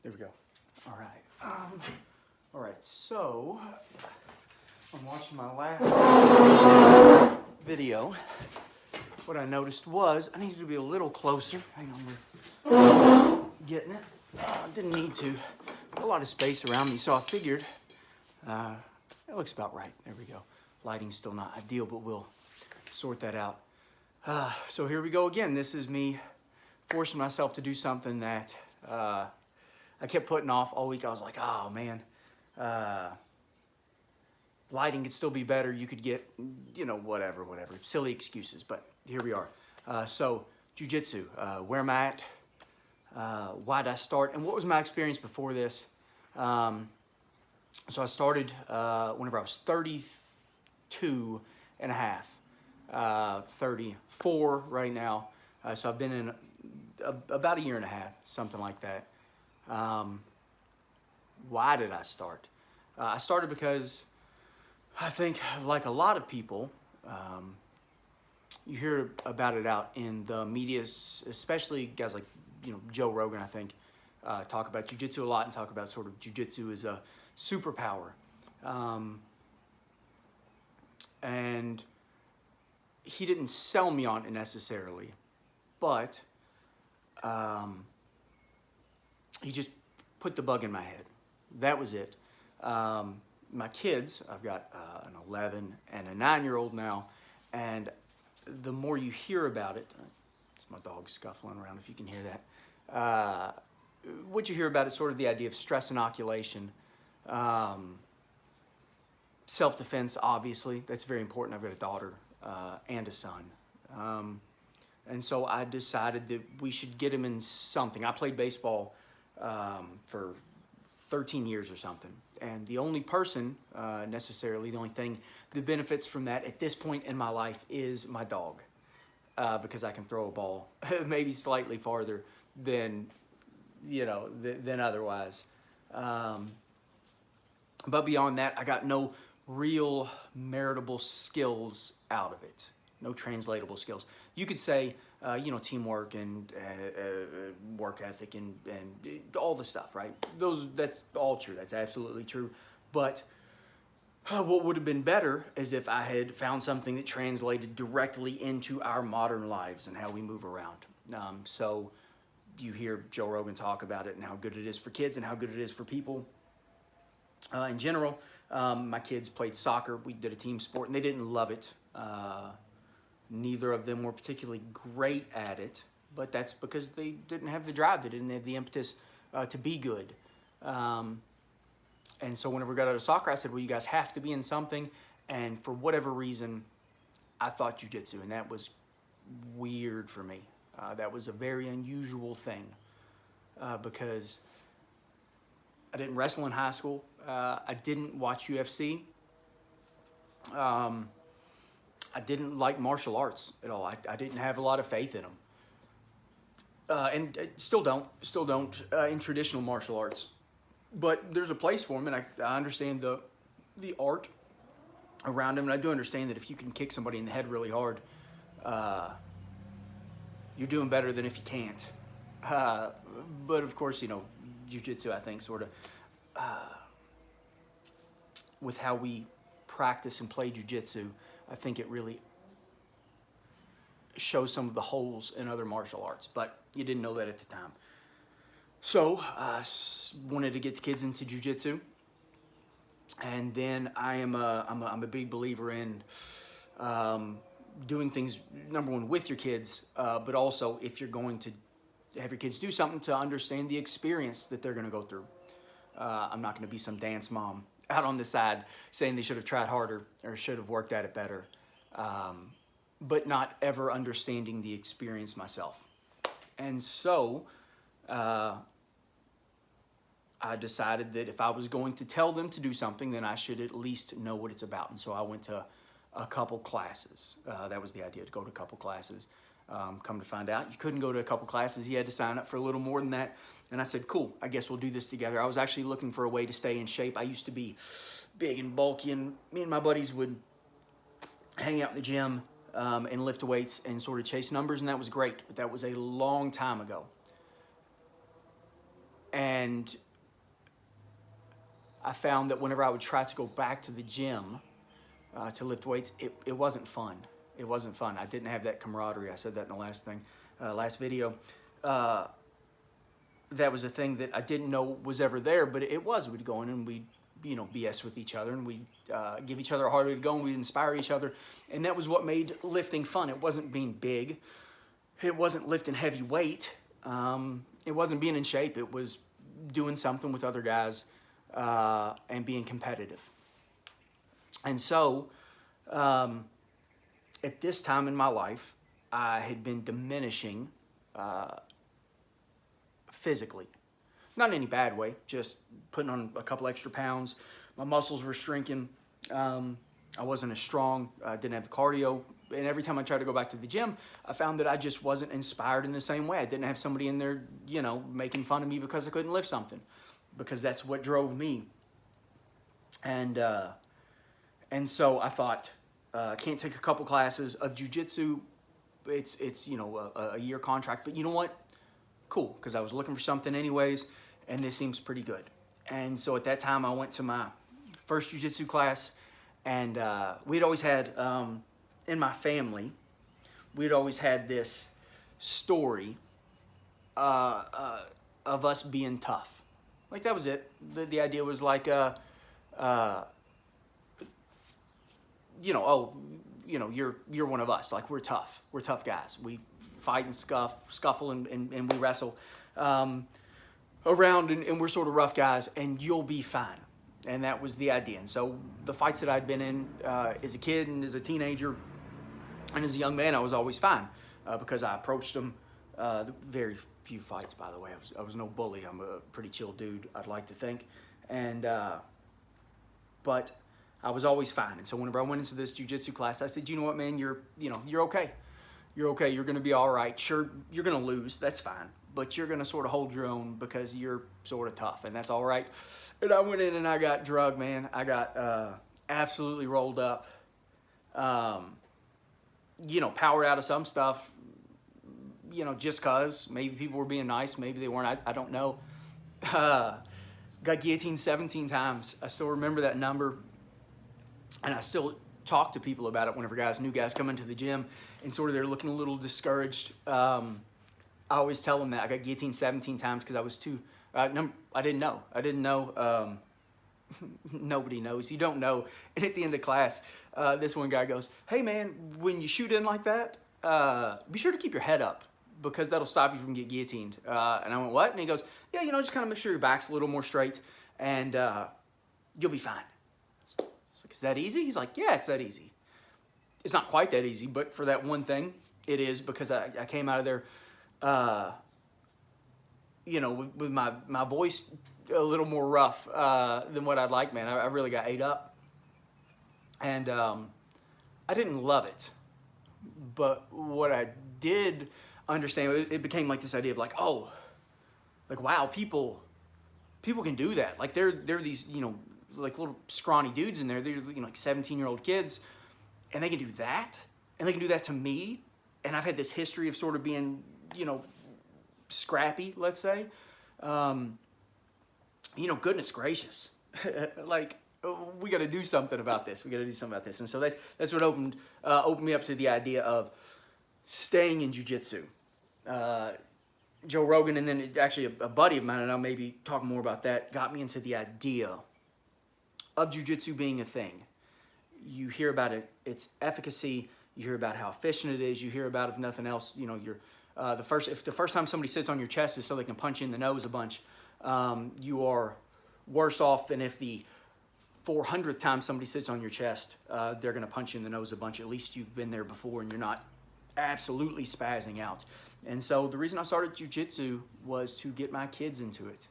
There we go. All right. All right. So I'm watching my last video. What I noticed was I needed to be a little closer. Hang on, we're getting it. Didn't need to. A lot of space around me, so I figured it looks about right. There we go. Lighting's still not ideal, but we'll sort that out. So here we go again. This is me forcing myself to do something that I kept putting off all week. I was like, oh man, lighting could still be better. You could get, whatever, silly excuses. But here we are. So Jiu-Jitsu, where I'm at, why did I start, and what was my experience before this? So I started whenever I was 32 and a half, 34 right now. So I've been in about a year and a half, something like that. Why did I start? I started because I think, like a lot of people, you hear about it out in the media, especially guys like Joe Rogan, I think, talk about Jiu-Jitsu a lot and talk about sort of Jiu-Jitsu as a superpower. And he didn't sell me on it necessarily, but he just put the bug in my head. That was it. My kids, I've got an 11 and a 9-year-old now, and the more you hear about it, it's my dog scuffling around if you can hear that. What you hear about is sort of the idea of stress inoculation, self-defense, obviously, that's very important. I've got a daughter and a son. And so I decided that we should get him in something. I played baseball for 13 years or something. And the only person, necessarily, the only thing that benefits from that at this point in my life is my dog. Because I can throw a ball maybe slightly farther than, than otherwise. But beyond that, I got no real meritable skills out of it. No translatable skills. You could say, teamwork and work ethic and all the stuff, right? That's all true. That's absolutely true. But what would have been better is if I had found something that translated directly into our modern lives and how we move around. So you hear Joe Rogan talk about it and how good it is for kids and how good it is for people in general. My kids played soccer. We did a team sport, and they didn't love it. Neither of them were particularly great at it, but that's because they didn't have the drive. They didn't have the impetus to be good. And so whenever we got out of soccer, I said, well, you guys have to be in something. And for whatever reason, I thought jiu-jitsu, and that was weird for me. That was a very unusual thing because I didn't wrestle in high school. I didn't watch UFC. I didn't like martial arts at all. I didn't have a lot of faith in them. And still don't in traditional martial arts. But there's a place for them, and I understand the art around them. And I do understand that if you can kick somebody in the head really hard, you're doing better than if you can't. But of course, jiu-jitsu, I think, sort of, with how we practice and play jiu-jitsu, I think it really shows some of the holes in other martial arts, but you didn't know that at the time. So I wanted to get the kids into jiu-jitsu, and then I'm a big believer in doing things, number one, with your kids, but also if you're going to have your kids do something, to understand the experience that they're going to go through. I'm not going to be some dance mom out on the side saying they should have tried harder or should have worked at it better, but not ever understanding the experience myself. And so I decided that if I was going to tell them to do something, then I should at least know what it's about. And so I went to a couple classes. That was the idea, to go to a couple classes. Come to find out, you couldn't go to a couple classes. You had to sign up for a little more than that. And I said, cool, I guess we'll do this together. I was actually looking for a way to stay in shape. I used to be big and bulky, and me and my buddies would hang out in the gym and lift weights and sort of chase numbers, and that was great. But that was a long time ago. And And I found that whenever I would try to go back to the gym to lift weights, it wasn't fun. It wasn't fun. I didn't have that camaraderie. I said that in the last video. That was a thing that I didn't know was ever there, but it was. We'd go in and we'd, BS with each other, and we'd give each other a hard way to go, and we'd inspire each other. And that was what made lifting fun. It wasn't being big. It wasn't lifting heavy weight. It wasn't being in shape. It was doing something with other guys and being competitive. And so, at this time in my life, I had been diminishing physically. Not in any bad way, just putting on a couple extra pounds. My muscles were shrinking. I wasn't as strong. I didn't have the cardio. And every time I tried to go back to the gym, I found that I just wasn't inspired in the same way. I didn't have somebody in there, making fun of me because I couldn't lift something, because that's what drove me. And so I thought, can't take a couple classes of Jiu-Jitsu. It's a year contract, but you know what? Cool, because I was looking for something anyways, and this seems pretty good. And so at that time, I went to my first Jiu-Jitsu class, and we'd always had, in my family, we'd always had this story of us being tough. Like, that was it. The idea was like, you're one of us. Like, we're tough. We're tough guys. We fight and scuffle, and we wrestle around, and we're sort of rough guys, and you'll be fine. And that was the idea. And so the fights that I'd been in as a kid and as a teenager and as a young man, I was always fine because I approached them. Very few fights, by the way. I was no bully. I'm a pretty chill dude, I'd like to think. And but I was always fine. And so whenever I went into this jiu-jitsu class, I said, you know what, man, you're okay. You're okay. You're going to be all right. Sure, you're going to lose. That's fine. But you're going to sort of hold your own because you're sort of tough, and that's all right. And I went in and I got drugged, man. I got absolutely rolled up. Powered out of some stuff, just because. Maybe people were being nice. Maybe they weren't. I don't know. Got guillotined 17 times. I still remember that number. And I still talk to people about it whenever new guys come into the gym and sort of they're looking a little discouraged. I always tell them that I got guillotined 17 times because I was too, I didn't know. Nobody knows. You don't know. And at the end of class, this one guy goes, hey man, when you shoot in like that, be sure to keep your head up because that'll stop you from getting guillotined. And I went, what? And he goes, yeah, just kind of make sure your back's a little more straight and you'll be fine. Is that easy? He's like, yeah, it's that easy. It's not quite that easy, but for that one thing, it is because I came out of there, with my voice a little more rough than what I'd like, man. I really got ate up. And I didn't love it. But what I did understand, it became like this idea of like, oh, like, wow, people can do that. Like, they're these, like little scrawny dudes in there. They're like 17-year-old kids, and they can do that, and they can do that to me. And I've had this history of sort of being, scrappy, let's say. Goodness gracious, like we got to do something about this. And so that's what opened me up to the idea of staying in jiu-jitsu. Joe Rogan, and then actually a buddy of mine, and I'll maybe talk more about that, got me into the idea of jiu-jitsu being a thing. You hear about its efficacy, you hear about how efficient it is, you hear about, if nothing else, if the first time somebody sits on your chest is so they can punch you in the nose a bunch, you are worse off than if the 400th time somebody sits on your chest, they're going to punch you in the nose a bunch. At least you've been there before and you're not absolutely spazzing out. And so the reason I started jiu-jitsu was to get my kids into it.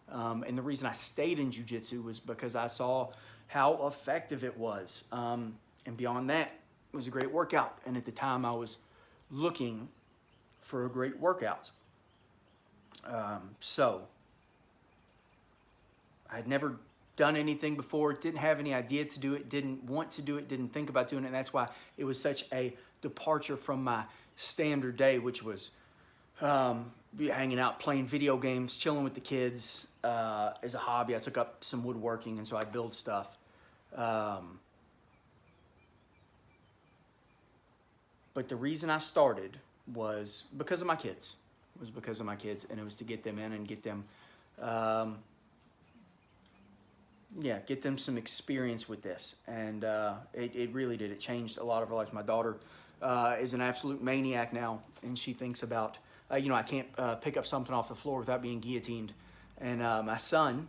And the reason I stayed in jiu-jitsu was because I saw how effective it was. And beyond that, it was a great workout. And at the time, I was looking for a great workout. So I had never done anything before, didn't have any idea to do it, didn't want to do it, didn't think about doing it. And that's why it was such a departure from my standard day, which was Be hanging out, playing video games, chilling with the kids. As a hobby, I took up some woodworking, and so I build stuff. But the reason I started was because of my kids. It was because of my kids, and it was to get them in and get them, get them some experience with this. And it really did. It changed a lot of our lives. My daughter is an absolute maniac now, and she thinks about, I can't pick up something off the floor without being guillotined. And my son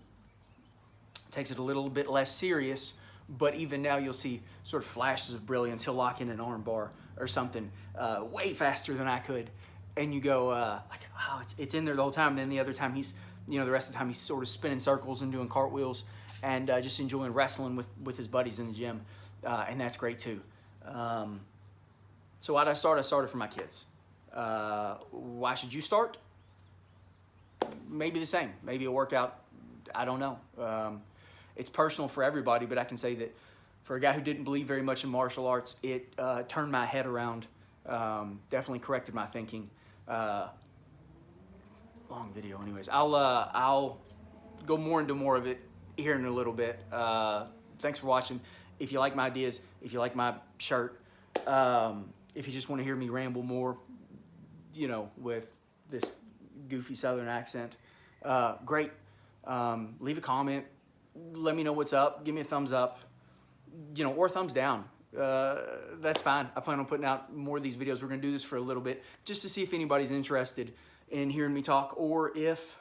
takes it a little bit less serious, but even now you'll see sort of flashes of brilliance. He'll lock in an arm bar or something way faster than I could. And you go, it's in there the whole time. And then the other time the rest of the time he's sort of spinning circles and doing cartwheels and just enjoying wrestling with his buddies in the gym. And that's great too. So why did I start? I started for my kids. Why should you start? Maybe the same. Maybe a workout. I don't know. It's personal for everybody, but I can say that for a guy who didn't believe very much in martial arts, it turned my head around. Definitely corrected my thinking. Long video, anyways. I'll go more into more of it here in a little bit. Thanks for watching. If you like my ideas, if you like my shirt, if you just want to hear me ramble more, with this goofy Southern accent, great. Leave a comment. Let me know what's up. Give me a thumbs up, or a thumbs down. That's fine. I plan on putting out more of these videos. We're going to do this for a little bit just to see if anybody's interested in hearing me talk, or if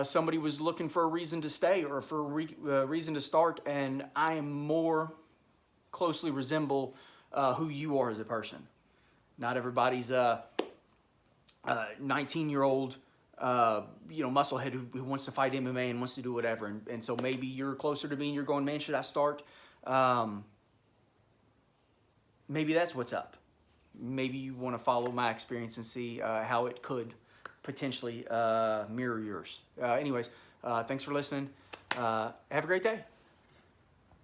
somebody was looking for a reason to stay or for a reason to start, and I am more closely resemble who you are as a person. Not everybody's 19-year-old musclehead who wants to fight MMA and wants to do whatever. And so maybe you're closer to me and you're going, man, should I start? Maybe that's what's up. Maybe you want to follow my experience and see how it could potentially mirror yours. Anyways, thanks for listening. Have a great day.